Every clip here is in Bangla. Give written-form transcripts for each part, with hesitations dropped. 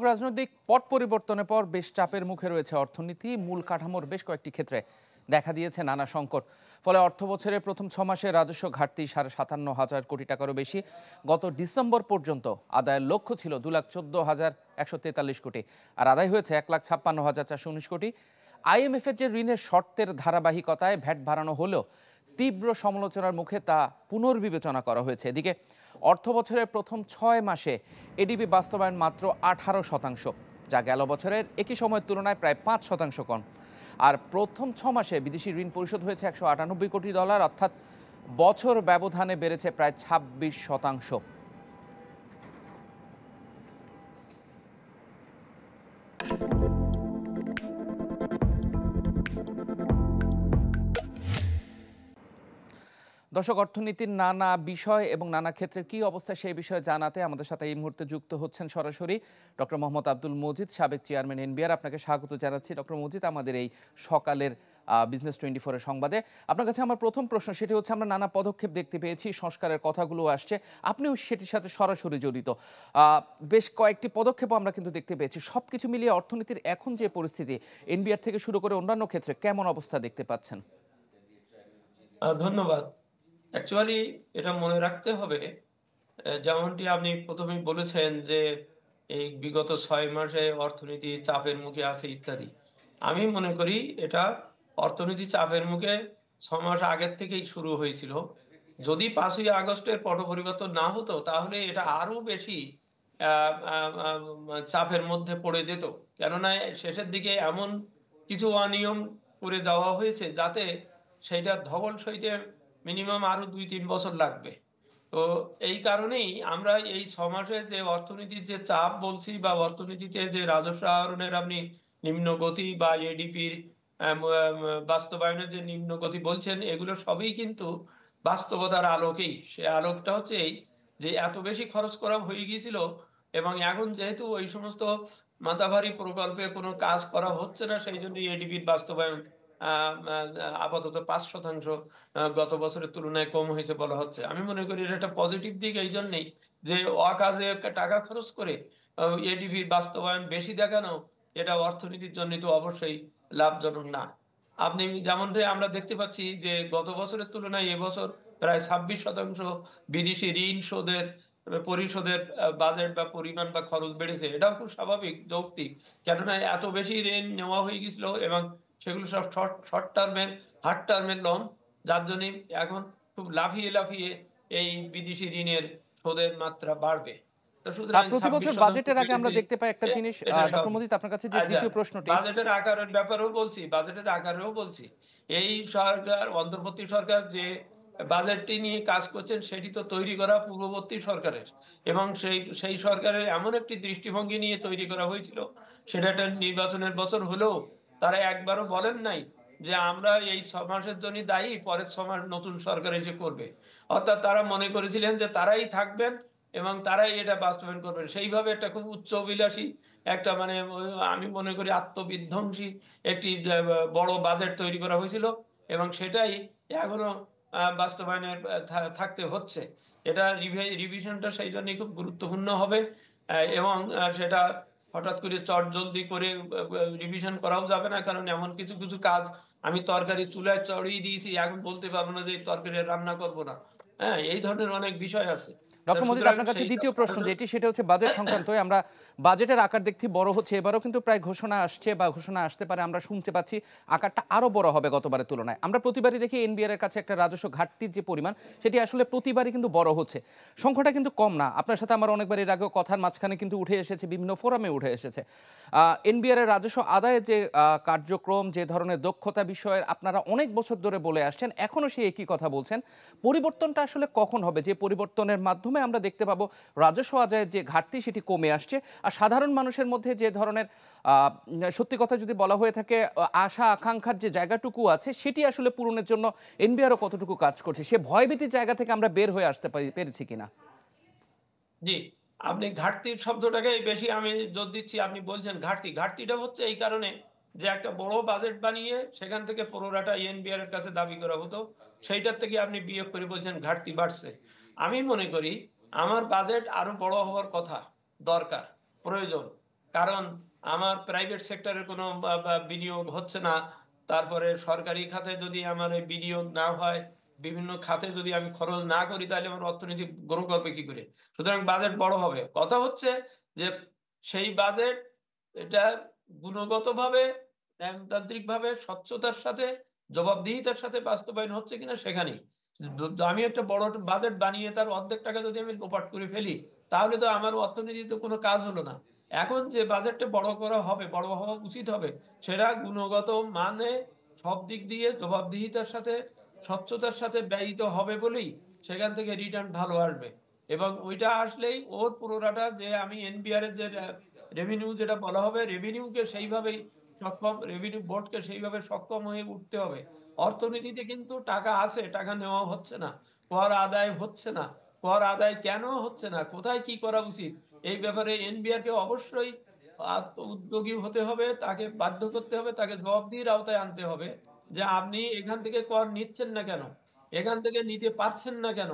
রাজনৈতিক পট পরিবর্তনের পর বেশ চাপের মুখে রয়েছে অর্থনীতি। মূল কাঠামোর বেশ কয়েকটি ক্ষেত্রে দেখা দিয়েছে নানা সংকট। ফলে অর্থ বছরের প্রথম 6 মাসে রাজস্ব ঘাটতি 57,500 কোটি টাকারও বেশি। গত ডিসেম্বর পর্যন্ত আদায়ের লক্ষ্য ছিল 2,14,143 কোটি, আর আদায় হয়েছে 1,56,419 কোটি। IMF এর যে ঋণের শর্তের ধারাবাহিকতায় ভ্যাট বাড়ানো হলেও তীব্র সমালোচনার মুখে তা পুনর্বিবেচনা করা হয়েছে। এদিকে অর্থ বছরের প্রথম 6 মাসে এডিবি বাস্তবায়ন মাত্র 18%, যা গেল বছরের একই সময়ের তুলনায় প্রায় 5% কম। আর প্রথম 6 মাসে বিদেশি ঋণ পরিশোধ হয়েছে $198 কোটি, অর্থাৎ বছর ব্যবধানে বেড়েছে প্রায় 26%। দর্শক, অর্থনীতির নানা বিষয় এবং নানা ক্ষেত্রের কি অবস্থা সেই বিষয়ে জানাতে আমাদের সাথে এই মুহূর্তে যুক্ত হচ্ছেন সরাসরি ডক্টর মোহাম্মদ আব্দুল মজিদ, সাবেক চেয়ারম্যান NBR। আপনাকে স্বাগত জানাচ্ছি ডক্টর মজিদ আমাদের এই সকালের বিজনেস 24 এর সংবাদে। আপনার কাছে আমার প্রথম প্রশ্ন সেটি হচ্ছে, আমরা নানা পদক্ষেপ দেখতে পেয়েছি, সংস্কারের কথাগুলো আসছে, আপনিও সেটির সাথে সরাসরি জড়িত। বেশ কয়েকটি পদক্ষেপও আমরা কিন্তু দেখতে পেয়েছি। সবকিছু মিলিয়ে অর্থনীতির এখন যে পরিস্থিতি, NBR থেকে শুরু করে অন্যান্য ক্ষেত্রে কেমন অবস্থা দেখতে পাচ্ছেন? ধন্যবাদ। অ্যাকচুয়ালি এটা মনে রাখতে হবে, যেমনটি আপনি প্রথমেই বলেছেন যে এই বিগত 6 মাসে অর্থনীতি চাপের মুখে আছে ইত্যাদি। আমি মনে করি এটা অর্থনীতি চাপের মুখে 6 মাস আগের থেকেই শুরু হয়েছিল। যদি 5ই আগস্টের পট পরিবর্তন না হতো তাহলে এটা আরো বেশি চাপের মধ্যে পড়ে যেত। কেননা শেষের দিকে এমন কিছু অনিয়ম করে যাওয়া হয়েছে যাতে সেইটা ধবল সইতে মিনিমাম আরো 2-3 বছর লাগবে। তো এই কারণেই আমরা এই 6 মাসে যে অর্থনীতির যে চাপ বলছি বা অর্থনীতিতে যে রাজস্ব আহরণের আপনি নিম্ন গতি বা এডিপির বাস্তবায়নের যে নিম্ন গতি বলছেন, এগুলো সবই কিন্তু বাস্তবতার আলোকেই। সে আলোকটা হচ্ছে এই যে এত বেশি খরচ করা হয়ে গিয়েছিল এবং এখন যেহেতু ওই সমস্ত মাথাভারী প্রকল্পে কোনো কাজ করা হচ্ছে না, সেই জন্য এডিপির বাস্তবায়ন আপাতত 5% গত বছরের তুলনায় কম হয়েছে বলা হচ্ছে। আমি মনে করি এটা একটা পজিটিভ দিক এই জন্যেই যে অকাজে টাকা খরচ করে এডিপির বাস্তবায়ন বেশি দেখানো, এটা অর্থনীতির জন্য তো অবশ্যই লাভজনক না। আপনি যেমনটা আমরা দেখতে পাচ্ছি যে গত বছরের তুলনায় এবছর প্রায় 26% বিদেশি ঋণ পরিশোধের বাজেট বা পরিমাণ বা খরচ বেড়েছে। এটাও খুব স্বাভাবিক, যৌক্তিক। কেননা এত বেশি ঋণ নেওয়া হয়ে গেছিল এবং সেগুলো সব শর্ট টার্মের, হার্ড টার্মের লোন, যার জন্য এখন খুব লাফিয়ে লাফিয়ে এই বিদেশি ঋণের সুদের মাত্রা বাড়বে। তো সুতরাং প্রতি বছর 26% বাজেটের আগে আমরা বেড়েছে। দেখতে পাই একটা জিনিস, এটা ডক্টর মজিদ আপনার কাছে যে আচ্ছা, দ্বিতীয় প্রশ্নটি। বাজেটের আকারের ব্যাপারেও বলছি, বাজেটের আকারেও বলছি। এই সরকার, অন্তর্বর্তী সরকার যে বাজেটটি নিয়ে কাজ করছেন সেটি তো তৈরি করা পূর্ববর্তী সরকারের, এবং সেই সরকারের এমন একটি দৃষ্টিভঙ্গি নিয়ে তৈরি করা হয়েছিল, সেটা একটা নির্বাচনের বছর হলেও তারা একবারও বলেন নাই যে আমরা এই 6 মাসের জন্য দায়ী, পরের 6 মাস নতুন সরকার এসে করবে। অর্থাৎ তারা মনে করেছিলেন যে তারাই থাকবেন এবং তারাই এটা বাস্তবায়ন করবেন। সেইভাবে একটা খুব উচ্চ অভিলাষী একটা আমি মনে করি আত্মবিধ্বংসী একটি বড় বাজেট তৈরি করা হয়েছিল এবং সেটাই এখনো বাস্তবায়নের থাকতে হচ্ছে। এটা রিভিশনটা সেই জন্যই খুব গুরুত্বপূর্ণ হবে এবং সেটা হঠাৎ করে চটজলদি করে রিভিশন করাও যাবে না, কারণ এমন কিছু কিছু কাজ আমি তরকারি চুলায় চড়িয়ে দিয়েছি, এখন বলতে পারবো না যে এই তরকারি রান্না করবো না। হ্যাঁ, এই ধরনের অনেক বিষয় আছে। ডক্টর মজিদ, সুতরাং আপনার কাছে সেইটা দ্বিতীয় প্রশ্ন যেটি, সেটা হচ্ছে বাজেট সংক্রান্ত। আমরা বাজেটের আকার দেখছি বড় হচ্ছে, এবারও কিন্তু প্রায় ঘোষণা আসছে বা ঘোষণা আসতে পারে, আমরা শুনতে পাচ্ছি আকারটা আরো বড় হবে গতবারের তুলনায়। আমরা প্রতিবারই দেখি NBR এর কাছে একটা রাজস্ব ঘাটতির যে পরিমাণ, সেটি আসলে প্রতিবারই কিন্তু বড় হচ্ছে, সংখ্যাটা কিন্তু কম না। আপনার সাথে আমার অনেকবার এর আগেও কথার মাঝখানে কিন্তু উঠে এসেছে, বিভিন্ন ফোরামে উঠে এসেছে। NBR এর রাজস্ব আদায়ের যে কার্যক্রম, যে ধরনের দক্ষতা বিষয়ের আপনারা অনেক বছর ধরে বলে আসছেন, এখনো সেই একই কথা বলছেন। পরিবর্তনটা আসলে কখন হবে, যে পরিবর্তনের মাধ্যমে আমরা দেখতে পাবো রাজস্ব আদায়ের যে ঘাটতি সেটি কমে আসছে, আর সাধারণ মানুষের মধ্যে যে ধরনের সত্যি কথা যদি বলা হয়ে থাকে, আশা আকাঙ্ক্ষার যে জায়গাটুকু আছে সেটি আসলে পূরণের জন্য NBRও কতটুকু কাজ করছে, সে ভয়ভীতির জায়গা থেকে আমরা বের হয়ে আসতে পেরেছি কিনা? জি, আপনি ঘাটতির শব্দটাকেই বেশি আমি জোর দিচ্ছি। আপনি বলছেন ঘাটতি, ঘাটতিটা হচ্ছে এই কারণে যে একটা বড় বাজেট বানিয়ে সেখান থেকে পুরোটা NBR এর কাছে দাবি করা হতো, সেইটার থেকে আপনি বিয়োগ করে বলছেন ঘাটতি বাড়ছে। আমি মনে করি আমার বাজেট আরো বড় হওয়ার কথা, দরকার, প্রয়োজন। কারণ আমার প্রাইভেট সেক্টরের কোনো বিনিয়োগ হচ্ছে না। তারপরে সরকারি খাতে যদি আমার এই বিনিয়োগ না হয়, বিভিন্ন খাতে যদি আমি খরচ না করি, তাহলে আমার অর্থনীতি গ্রো করবে কি করে? সুতরাং বাজেট বড় হবে। কথা হচ্ছে যে সেই বাজেট এটা গুণগতভাবে, নিয়মতান্ত্রিকভাবে, স্বচ্ছতার সাথে, জবাবদিহিতার সাথে বাস্তবায়ন হচ্ছে কিনা সেখানেই। আমি একটা বড় বাজেট বানিয়ে তার অর্ধেক টাকা যদি আমি লোপাট করে ফেলি, তাহলে তো আমার অর্থনীতিতে কোনো কাজ হলো না। এখন যে বাজেটটা বড় করা হবে, বড় হওয়া উচিত হবে, সেটা গুণগত মানে সব দিক দিয়ে জবাবদিহিতার সাথে, স্বচ্ছতার সাথে ব্যয়িত হবে বলেই সেখান থেকে রিটার্ন ভালো আসবে। এবং ওইটা আসলেই ওর পুরোটা যে আমি এনবিআর এর যে রেভিনিউ যেটা বলা হবে, রেভিনিউকে সেইভাবেই সক্ষম, রেভিনিউ বোর্ডকে সেইভাবে সক্ষম হয়ে উঠতে হবে। অর্থনীতিতে কিন্তু টাকা আছে, টাকা নেওয়া হচ্ছে না, কর আদায় হচ্ছে না। কর আদায় কেন হচ্ছে না, কোথায় কি করা উচিত, এই ব্যাপারে এনবিআর কে অবশ্যই উদ্যোগী হতে হবে, তাকে বাধ্য করতে হবে, তাকে জবাবদিহির আওতায় আনতে হবে যে আপনি এখান থেকে কর নিচ্ছেন না কেন, এখান থেকে নিতে পারছেন না কেন,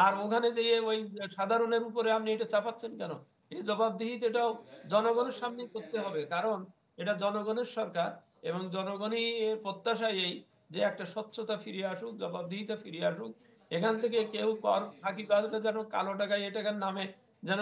আর ওখানে যেয়ে ওই সাধারণের উপরে আপনি এটা চাপাচ্ছেন কেন। এই জবাবদিহিতাটাও জনগণের সামনে করতে হবে, কারণ এটা জনগণের সরকার এবং জনগণই এর প্রত্যাশায় এই যে একটা স্বচ্ছতা ফিরে আসুক, জবাবদিহিতা ফিরে আসুক। এখান থেকে কেউ কর ফাঁকিবাজরা যেন কালো টাকায় এ টাকার নামে যেন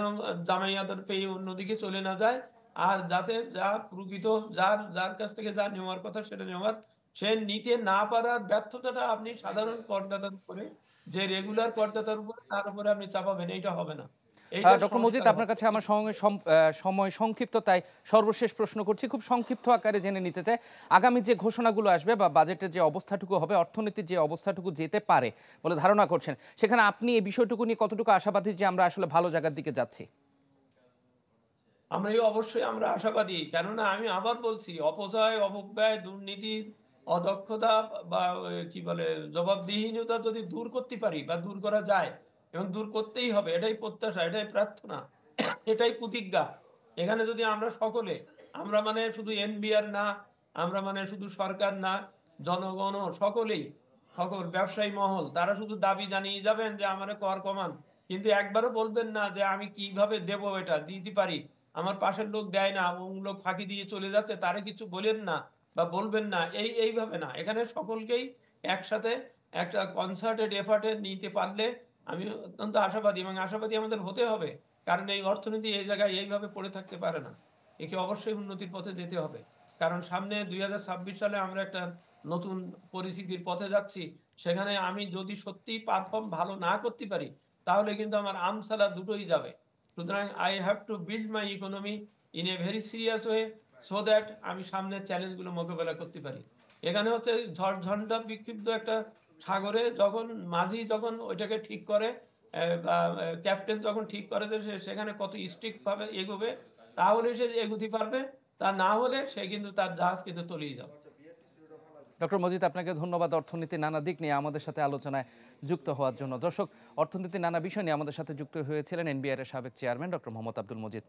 জামাই আদর পেয়ে অন্যদিকে চলে না যায়। আর যাতে যা প্রকৃত, যার যার কাছ থেকে যা নেওয়ার কথা সেটা নেওয়ার, সে নিতে না পারার ব্যর্থতাটা আপনি সাধারণ করদাতার উপরে, যে রেগুলার করদাতার উপরে, তার উপরে আপনি চাপাবেন, এইটা হবে না। এইটার ডক্টর মজিদ, সংস্কার হবে। আপনার কাছে আমার সঙ্গে সময় সংক্ষিপ্ত, তাই সর্বশেষ প্রশ্ন করছি, খুব সংক্ষিপ্ত আকারে জেনে নিতে চাই, আগামী যে ঘোষণাগুলো আসবে বা বাজেটের যে অবস্থাটুকু হবে, অর্থনীতির যে অবস্থাটুকু যেতে পারে বলে ধারণা করছেন, সেখানে আপনি এই বিষয়টুকু নিয়ে কতটুকু আশাবাদী যে আমরা আসলে ভালো জায়গার দিকে যাচ্ছি? আমরা অবশ্যই আমরা আশাবাদী, কেননা আমি আবার বলছি, অপচয়, অপব্যয়, দুর্নীতির, অদক্ষতা বা কি বলে জবাবদিহিনতা যদি দূর করতে পারি বা দূর করা যায়, এবং দূর করতেই হবে, এটাই প্রত্যাশা, এটাই প্রার্থনা, এটাই প্রতিজ্ঞা। এখানে যদি আমরা সকলে, আমরা মানে শুধু এনবিআর না, আমরা মানে শুধু সরকার না, জনগণও সকলেই, সকল ব্যবসায়ী মহল, তারা শুধু দাবি জানিয়ে যাবেন যে আমারে কর কমান, কিন্তু একবারও বলবেন না যে আমি কিভাবে দেব, এটা দিতে পারি, আমার পাশের লোক দেয় না, অমুক লোক ফাঁকি দিয়ে চলে যাচ্ছে, তারা কিছু বলেন না বা বলবেন না, এইভাবে না। এখানে সকলকেই একসাথে একটা কনসার্টেড এফার্টে নিতে পারলে আমি অত্যন্ত আশাবাদী, এবং আশাবাদী আমাদের হতে হবে, কারণ এই অর্থনীতি এই জায়গায় এইভাবে পড়ে থাকতে পারে না। একে অবশ্যই উন্নতির পথে যেতে হবে, কারণ সামনে 2026 সালে আমরা একটা নতুন পরিস্থিতির পথে যাচ্ছি। সেখানে আমি যদি সত্যি পারফর্ম ভালো না করতে পারি, তাহলে কিন্তু আমার আমসালা দুটোই যাবে। সুতরাং I have to build my economy in a very serious way, so that আমি সামনের চ্যালেঞ্জগুলো মোকাবেলা করতে পারি। এখানে হচ্ছে ঝড় ঝঞ্ঝা বিক্ষিপ্ত একটা সাগরে যখন মাঝি যখন ওইটাকে ঠিক করে, বা ক্যাপ্টেন যখন ঠিক করে যে সেখানে কত স্ট্রিক্ট ভাবে এগোবে, তাহলে সে এগোতে পারবে, তা না হলে সে কিন্তু তার জাহাজ কিন্তু তলিয়ে যাবে। ডক্টর মজিদ, আপনাকে ধন্যবাদ অর্থনীতির নানা দিক নিয়ে আমাদের সাথে আলোচনায় যুক্ত হওয়ার জন্য। দর্শক, অর্থনীতির নানা বিষয় নিয়ে আমাদের সাথে যুক্ত হয়েছিলেন এনবিআর এর সাবেক চেয়ারম্যান ডক্টর মোহাম্মদ আব্দুল মজিদ।